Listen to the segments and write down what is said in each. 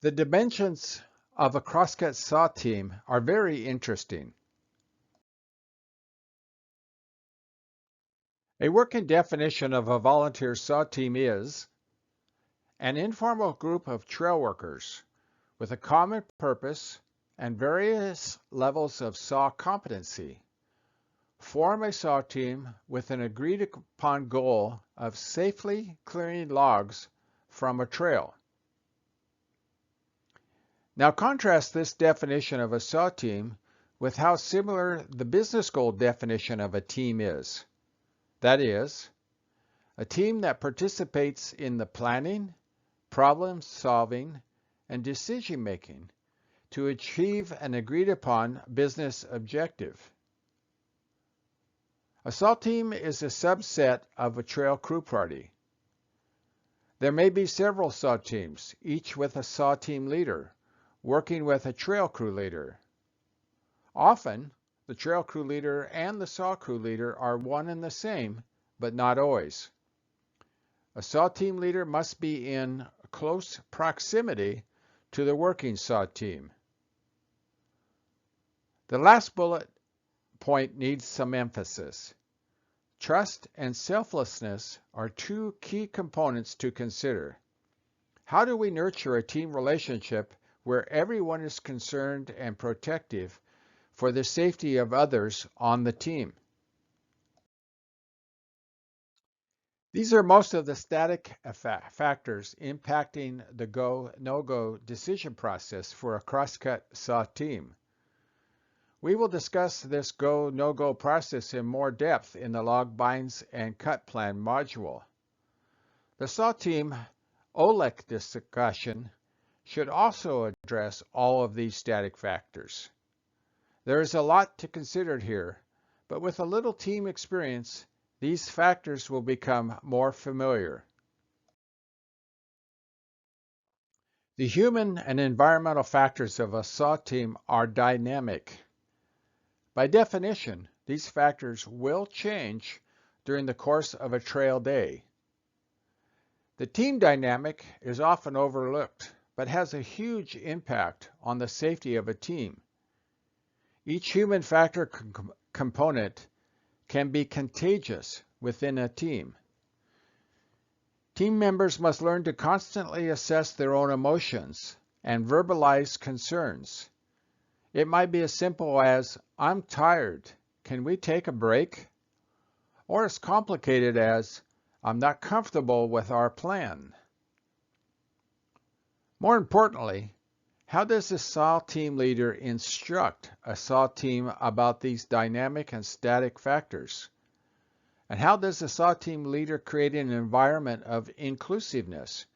The dimensions of a crosscut saw team are very interesting. A working definition of a volunteer saw team is an informal group of trail workers with a common purpose and various levels of saw competency. Form a saw team with an agreed upon goal of safely clearing logs from a trail. Now contrast this definition of a saw team with how similar the business goal definition of a team is. That is, a team that participates in the planning, problem solving, and decision making to achieve an agreed upon business objective. A saw team is a subset of a trail crew party. There may be several saw teams, each with a saw team leader, working with a trail crew leader. Often, the trail crew leader and the saw crew leader are one and the same, but not always. A saw team leader must be in close proximity to the working saw team. The last bullet point needs some emphasis. Trust and selflessness are two key components to consider. How do we nurture a team relationship where everyone is concerned and protective for the safety of others on the team? These are most of the static factors impacting the go-no-go decision process for a crosscut saw team. We will discuss this go-no-go process in more depth in the log binds and cut plan module. The saw team OLEC discussion should also address all of these static factors. There is a lot to consider here, but with a little team experience, these factors will become more familiar. The human and environmental factors of a saw team are dynamic. By definition, these factors will change during the course of a trail day. The team dynamic is often overlooked, but has a huge impact on the safety of a team. Each human factor component can be contagious within a team. Team members must learn to constantly assess their own emotions and verbalize concerns. It might be as simple as, "I'm tired, can we take a break?" Or as complicated as, "I'm not comfortable with our plan." More importantly, how does a saw team leader instruct a saw team about these dynamic and static factors? And how does a saw team leader create an environment of inclusiveness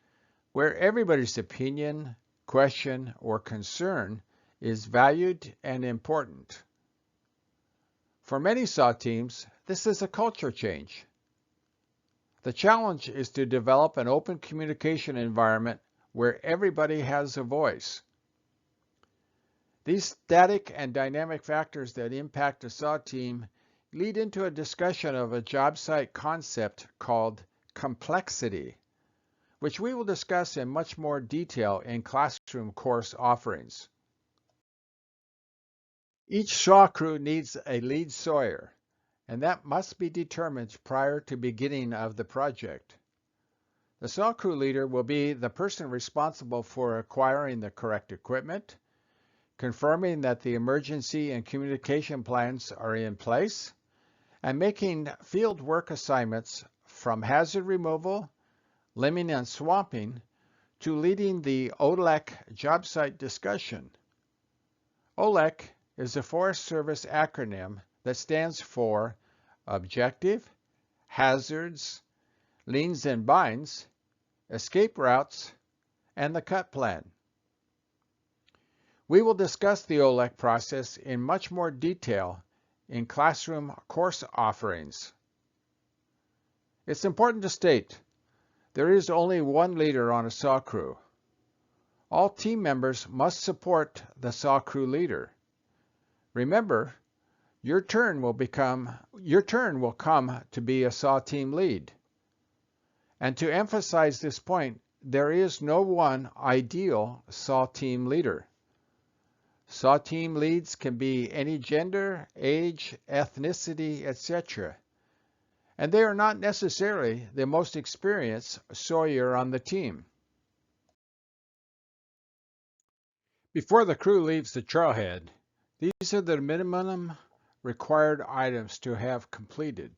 where everybody's opinion, question, or concern is valued and important? For many saw teams, this is a culture change. The challenge is to develop an open communication environment where everybody has a voice. These static and dynamic factors that impact a saw team lead into a discussion of a job site concept called complexity, which we will discuss in much more detail in classroom course offerings. Each saw crew needs a lead sawyer, and that must be determined prior to beginning of the project. The saw crew leader will be the person responsible for acquiring the correct equipment, confirming that the emergency and communication plans are in place, and making field work assignments from hazard removal, limbing and swamping, to leading the OLEC job site discussion. OLEC is a Forest Service acronym that stands for Objective, Hazards, Liens and Binds, Escape Routes, and the Cut Plan. We will discuss the OLEC process in much more detail in classroom course offerings. It's important to state, there is only one leader on a saw crew. All team members must support the saw crew leader. Remember, your turn will come to be a saw team lead. And to emphasize this point, there is no one ideal SAW team leader. SAW team leads can be any gender, age, ethnicity, etc., and they are not necessarily the most experienced Sawyer on the team. Before the crew leaves the trailhead, these are the minimum required items to have completed.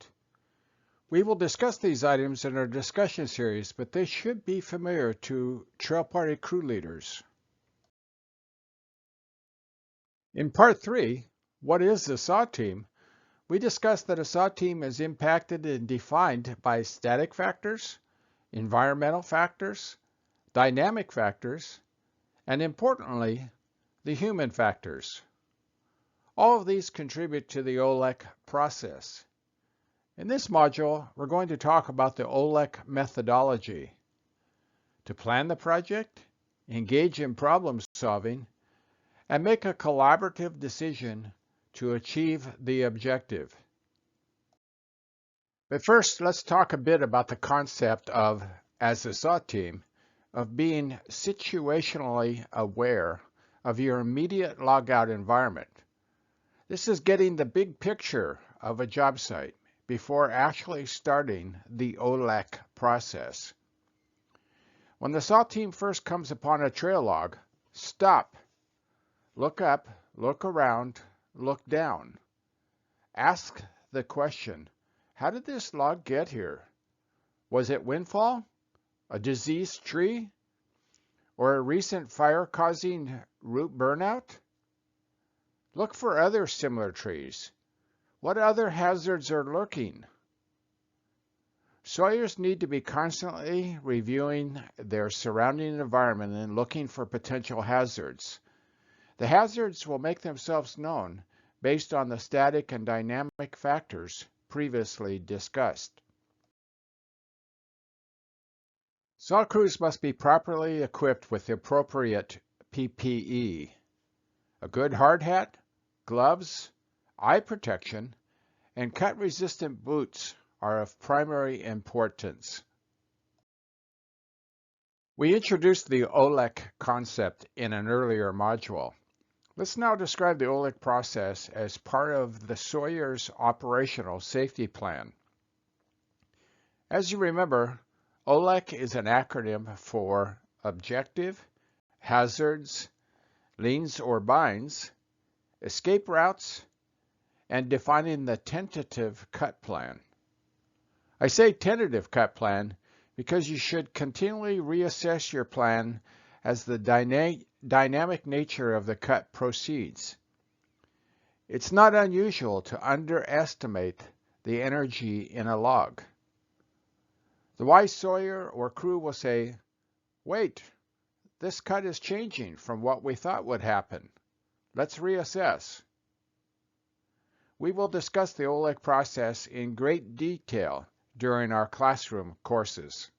We will discuss these items in our discussion series, but they should be familiar to trail party crew leaders. In Part 3, What is the SAW team? We discussed that a SAW team is impacted and defined by static factors, environmental factors, dynamic factors, and importantly, the human factors. All of these contribute to the OLEC process. In this module, we're going to talk about the OLEC methodology. To plan the project, engage in problem solving, and make a collaborative decision to achieve the objective. But first, let's talk a bit about the concept of, as a SAW team, of being situationally aware of your immediate logout environment. This is getting the big picture of a job site before actually starting the OLEC process. When the SAW team first comes upon a trail log, stop, look up, look around, look down. Ask the question, how did this log get here? Was it windfall, a diseased tree, or a recent fire causing root burnout? Look for other similar trees. What other hazards are lurking? Sawyers need to be constantly reviewing their surrounding environment and looking for potential hazards. The hazards will make themselves known based on the static and dynamic factors previously discussed. SAW crews must be properly equipped with the appropriate PPE. A good hard hat, gloves, eye protection, and cut-resistant boots are of primary importance. We introduced the OLEC concept in an earlier module. Let's now describe the OLEC process as part of the Sawyer's operational safety plan. As you remember, OLEC is an acronym for Objective, Hazards, Leans or Binds, Escape Routes, and defining the tentative cut plan. I say tentative cut plan because you should continually reassess your plan as the dynamic nature of the cut proceeds. It's not unusual to underestimate the energy in a log. The wise Sawyer or crew will say, wait, this cut is changing from what we thought would happen. Let's reassess. We will discuss the OLEC process in great detail during our classroom courses.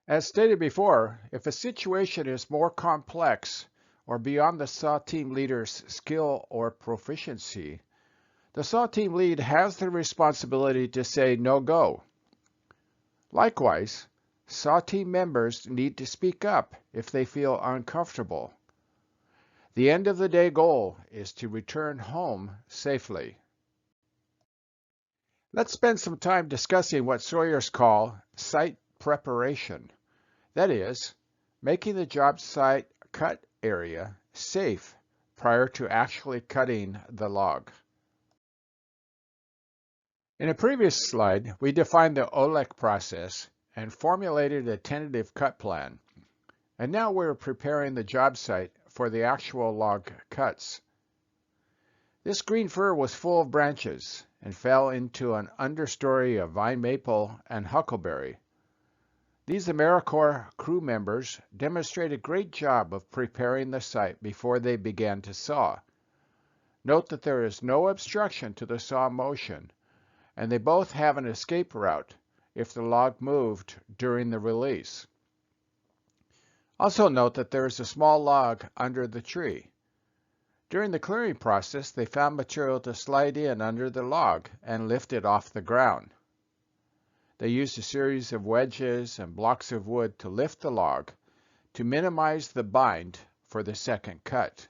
As stated before, if a situation is more complex or beyond the SAW team leader's skill or proficiency, the SAW team lead has the responsibility to say no go. Likewise, SAW team members need to speak up if they feel uncomfortable. The end of the day goal is to return home safely. Let's spend some time discussing what Sawyers call site preparation. That is, making the job site cut area safe prior to actually cutting the log. In a previous slide, we defined the OLEC process and formulated a tentative cut plan. And now we're preparing the job site for the actual log cuts. This green fir was full of branches and fell into an understory of vine maple and huckleberry. These AmeriCorps crew members demonstrate a great job of preparing the site before they began to saw. Note that there is no obstruction to the saw motion, and they both have an escape route if the log moved during the release. Also note that there is a small log under the tree. During the clearing process, they found material to slide in under the log and lift it off the ground. They use a series of wedges and blocks of wood to lift the log to minimize the bind for the second cut.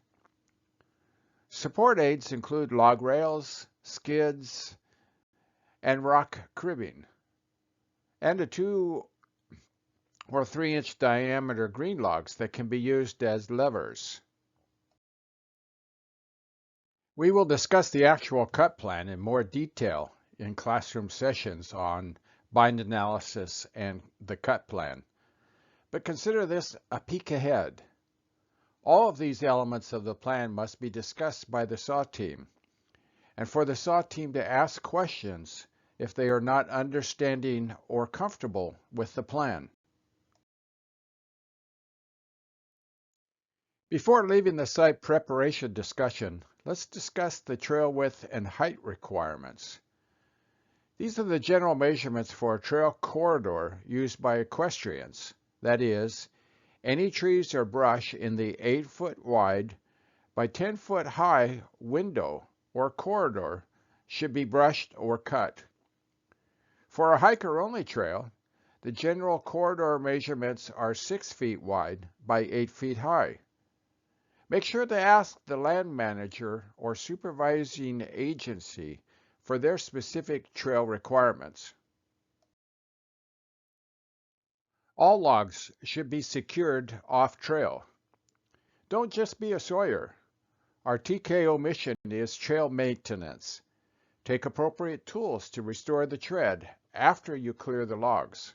Support aids include log rails, skids, and rock cribbing, and a 2 or 3-inch diameter green logs that can be used as levers. We will discuss the actual cut plan in more detail in classroom sessions on bind analysis and the cut plan, but consider this a peek ahead. All of these elements of the plan must be discussed by the saw team, and for the saw team to ask questions if they are not understanding or comfortable with the plan. Before leaving the site preparation discussion, let's discuss the trail width and height requirements. These are the general measurements for a trail corridor used by equestrians. That is, any trees or brush in the 8-foot wide by 10-foot high window or corridor should be brushed or cut. For a hiker-only trail, the general corridor measurements are 6 feet wide by 8 feet high. Make sure to ask the land manager or supervising agency for their specific trail requirements. All logs should be secured off-trail. Don't just be a Sawyer. Our TKO mission is trail maintenance. Take appropriate tools to restore the tread after you clear the logs.